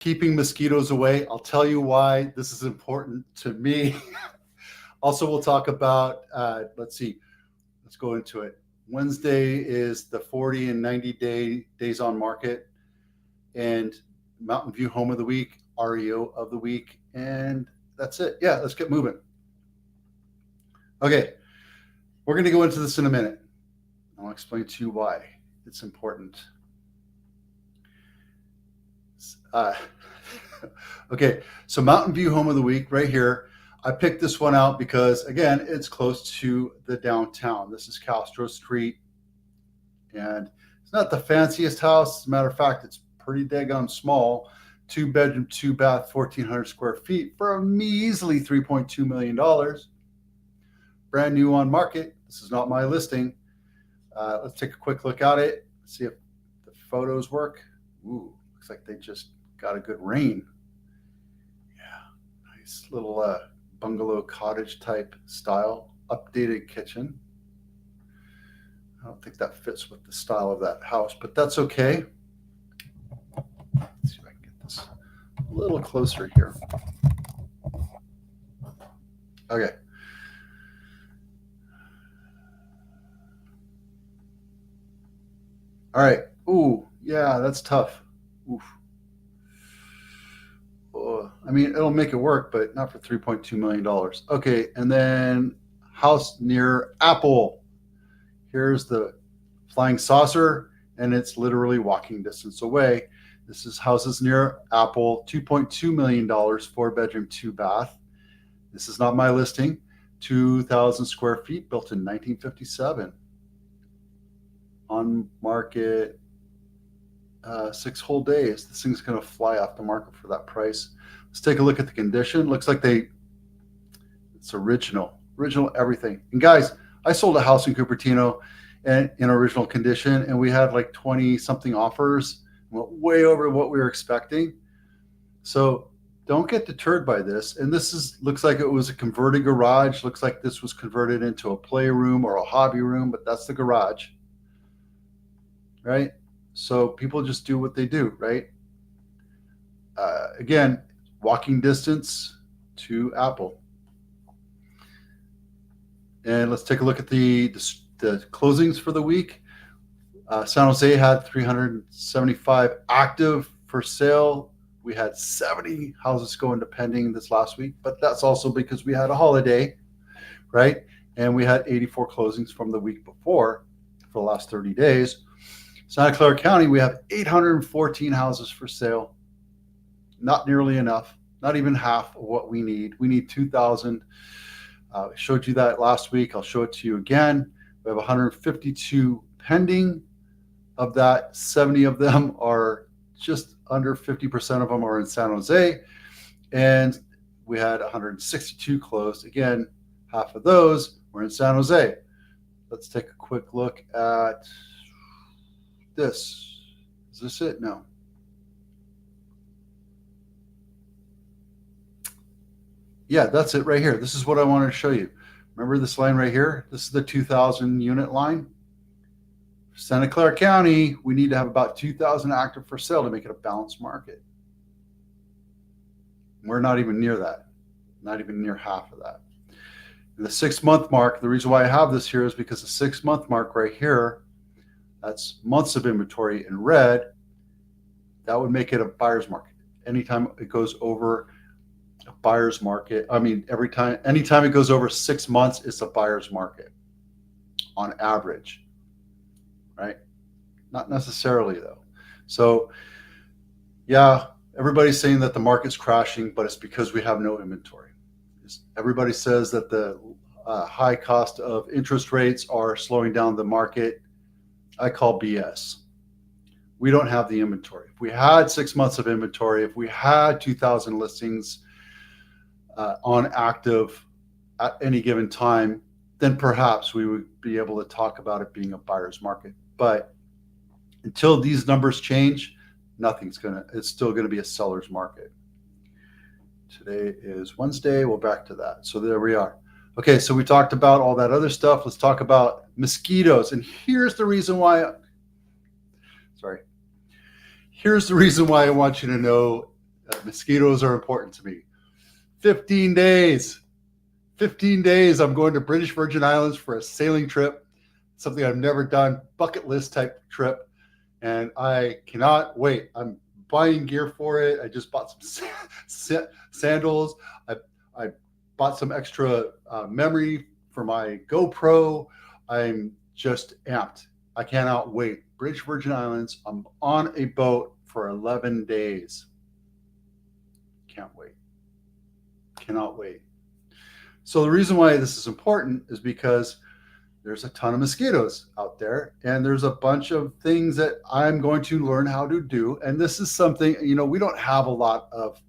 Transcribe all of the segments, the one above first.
Keeping Mosquitos Away. I'll tell you why this is important to me. Also, we'll talk about, let's go into it. Wednesday is the 40 and 90 days on market, and Mountain View Home of the Week, REO of the week, and that's it. Yeah, let's get moving. Okay, we're going to go into this in a minute. I'll explain to you why it's important. Okay, so Mountain View Home of the Week right here. I picked this one out because, again, it's close to the downtown. This is Castro Street, and it's not the fanciest house. As a matter of fact, it's pretty daggone small. 2-bedroom, 2-bath, 1,400 square feet for a measly $3.2 million. Brand new on market. This is not my listing. Let's take a quick look at it, see if the photos work. Ooh, looks like they just got a good rain. Yeah, nice little bungalow cottage type style, updated kitchen. I don't think that fits with the style of that house, but that's okay. Let's see if I can get this a little closer here. Okay. All right. Ooh, yeah, that's tough. Oof. I mean, it'll make it work, but not for $3.2 million. Okay, and then house near Apple. Here's the flying saucer, and it's literally walking distance away. This is houses near Apple, $2.2 million, 4-bedroom, 2-bath. This is not my listing. 2,000 square feet, built in 1957. On market 6 whole days. This thing's going to fly off the market for that price. Let's take a look at the condition. Looks like it's original everything. And guys, I sold a house in Cupertino and in original condition, and we had like 20 something offers, went way over what we were expecting. So don't get deterred by this. And looks like it was a converted garage. Looks like this was converted into a playroom or a hobby room, but that's the garage, right? So people just do what they do, right? Again, walking distance to Apple. And let's take a look at the closings for the week. San Jose had 375 active for sale. We had 70 houses go into pending this last week, but that's also because we had a holiday, right? And we had 84 closings from the week before for the last 30 days. Santa Clara County, we have 814 houses for sale. Not nearly enough, not even half of what we need. We need 2,000. I showed you that last week. I'll show it to you again. We have 152 pending. Of that, 70 of them are just under 50% of them are in San Jose. And we had 162 closed. Again, half of those were in San Jose. Let's take a quick look at this. Is this it? No. Yeah, that's it right here. This is what I wanted to show you. Remember this line right here? This is the 2,000 unit line. Santa Clara County, we need to have about 2,000 active for sale to make it a balanced market. We're not even near that. Not even near half of that. And the 6-month mark, the reason why I have this here is because the 6-month mark right here, that's months of inventory in red. That would make it a buyer's market. Anytime it goes over a buyer's market, anytime it goes over 6 months, it's a buyer's market on average, right? Not necessarily though. So yeah, everybody's saying that the market's crashing, but it's because we have no inventory. Everybody says that the high cost of interest rates are slowing down the market. I call BS. We don't have the inventory. If we had 6 months of inventory, if we had 2,000 listings on active at any given time, then perhaps we would be able to talk about it being a buyer's market. But until these numbers change, it's still going to be a seller's market. Today is Wednesday. We'll back to that. So there we are. Okay, so we talked about all that other stuff. Let's talk about mosquitoes. And here's the reason why I want you to know Mosquitoes are important to me. 15 days. 15 days. I'm going to British Virgin Islands for a sailing trip, something I've never done, bucket list type trip. And I cannot wait. I'm buying gear for it. I just bought some sandals. I bought some extra memory for my GoPro. I'm just amped. I cannot wait. British Virgin Islands. I'm on a boat for 11 days. Can't wait. Cannot wait. So the reason why this is important is because there's a ton of mosquitoes out there, and there's a bunch of things that I'm going to learn how to do. And this is something, we don't have a lot of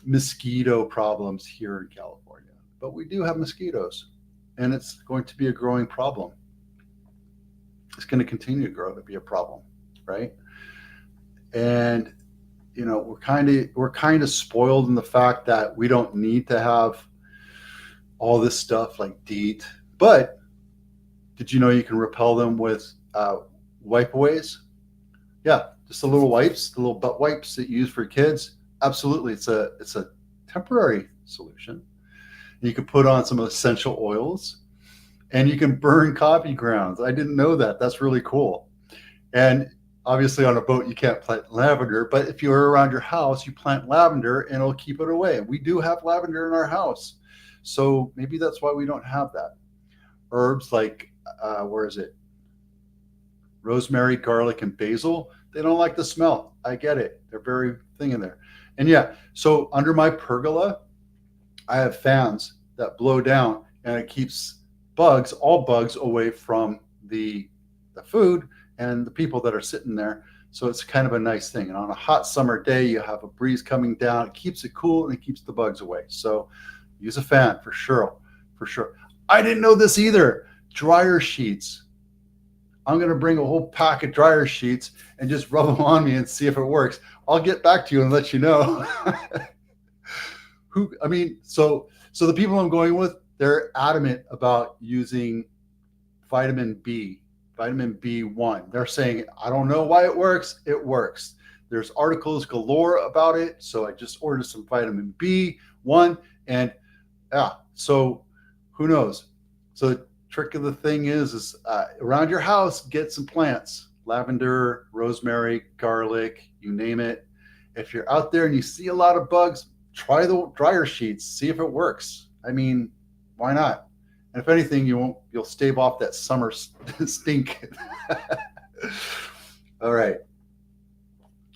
mosquito problems here in California, but we do have mosquitoes, and it's going to be a growing problem. It's going to continue to grow to be a problem, right? And we're kind of spoiled in the fact that we don't need to have all this stuff like DEET. But did you know you can repel them with wipe-aways? Yeah, just the little wipes, the little butt wipes that you use for kids. Absolutely, it's a temporary solution. You can put on some essential oils, and you can burn coffee grounds. I didn't know that. That's really cool. And obviously on a boat, you can't plant lavender, but if you're around your house, you plant lavender and it'll keep it away. We do have lavender in our house. So maybe that's why we don't have that. Herbs like, rosemary, garlic, and basil, they don't like the smell. I get it. They're very thing in there. And yeah, so under my pergola, I have fans that blow down, and it keeps all bugs away from the food and the people that are sitting there. So it's kind of a nice thing. And on a hot summer day, you have a breeze coming down. It keeps it cool, and it keeps the bugs away. So use a fan for sure. I didn't know this either. Dryer sheets. I'm going to bring a whole pack of dryer sheets and just rub them on me and see if it works. I'll get back to you and let you know. So the people I'm going with, they're adamant about using vitamin B1. They're saying, I don't know why it works. It works. There's articles galore about it. So I just ordered some vitamin B1, and so who knows? So the trick of the thing is around your house, get some plants, lavender, rosemary, garlic, you name it. If you're out there and you see a lot of bugs, try the dryer sheets, see if it works. I mean, why not? And if anything, you'll stave off that summer stink. All right.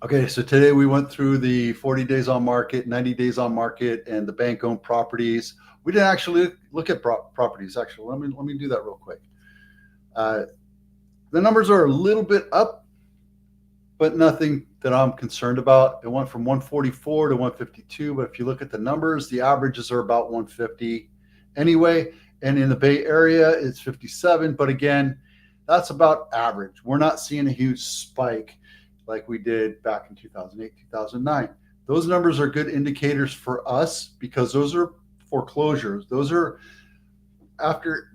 Okay, so today we went through the 40 days on market, 90 days on market, and the bank-owned properties. We didn't actually look at properties. Actually, let me do that real quick. The numbers are a little bit up, but nothing that I'm concerned about. It went from 144 to 152, but if you look at the numbers, the averages are about 150 anyway. And in the Bay Area, it's 57. But again, that's about average. We're not seeing a huge spike like we did back in 2008, 2009. Those numbers are good indicators for us because those are foreclosures. Those are after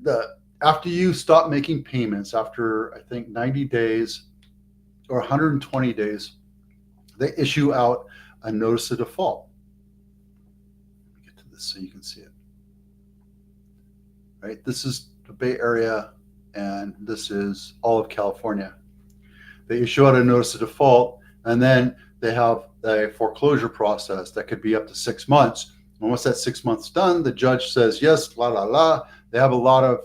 you stop making payments after, I think, 90 days or 120 days, they issue out a notice of default. Let me get to this so you can see it. Right? This is the Bay Area, and this is all of California. They issue out a notice of default, and then they have a foreclosure process that could be up to 6 months. And once that 6 months done, the judge says yes, la la la. They have a lot of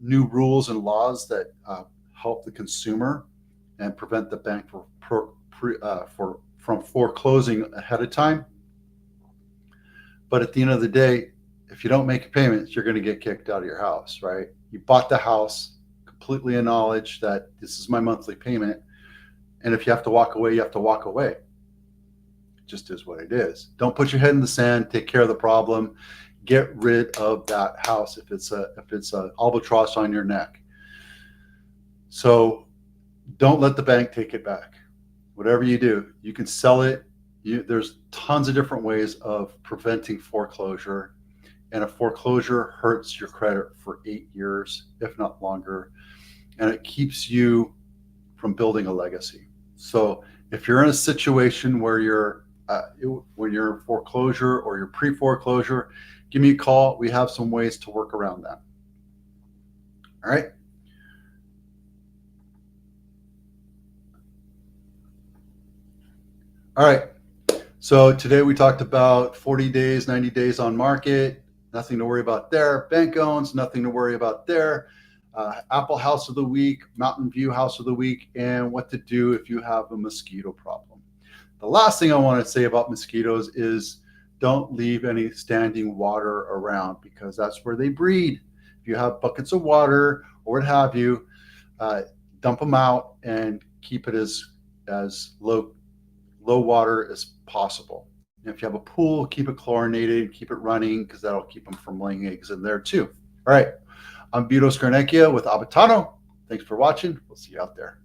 new rules and laws that help the consumer and prevent the bank from foreclosing ahead of time. But at the end of the day, if you don't make payments, you're going to get kicked out of your house, right? You bought the house completely in knowledge that this is my monthly payment. And if you have to walk away, you have to walk away. It just is what it is. Don't put your head in the sand. Take care of the problem. Get rid of that house if it's a albatross on your neck. So don't let the bank take it back. Whatever you do, you can sell it. There's tons of different ways of preventing foreclosure. And a foreclosure hurts your credit for 8 years, if not longer. And it keeps you from building a legacy. So if you're in a situation where you're when you're in foreclosure or you're pre-foreclosure, give me a call. We have some ways to work around that. All right. All right. So today we talked about 40 days, 90 days on market. Nothing to worry about there. Bank owns, nothing to worry about there. Apple House of the Week, Mountain View House of the Week, and what to do if you have a mosquito problem. The last thing I want to say about mosquitoes is don't leave any standing water around, because that's where they breed. If you have buckets of water or what have you, dump them out and keep it as low water as possible. And if you have a pool, keep it chlorinated, keep it running, because that'll keep them from laying eggs in there too. All right. I'm Vito Scarnecchia with Abitano. Thanks for watching. We'll see you out there.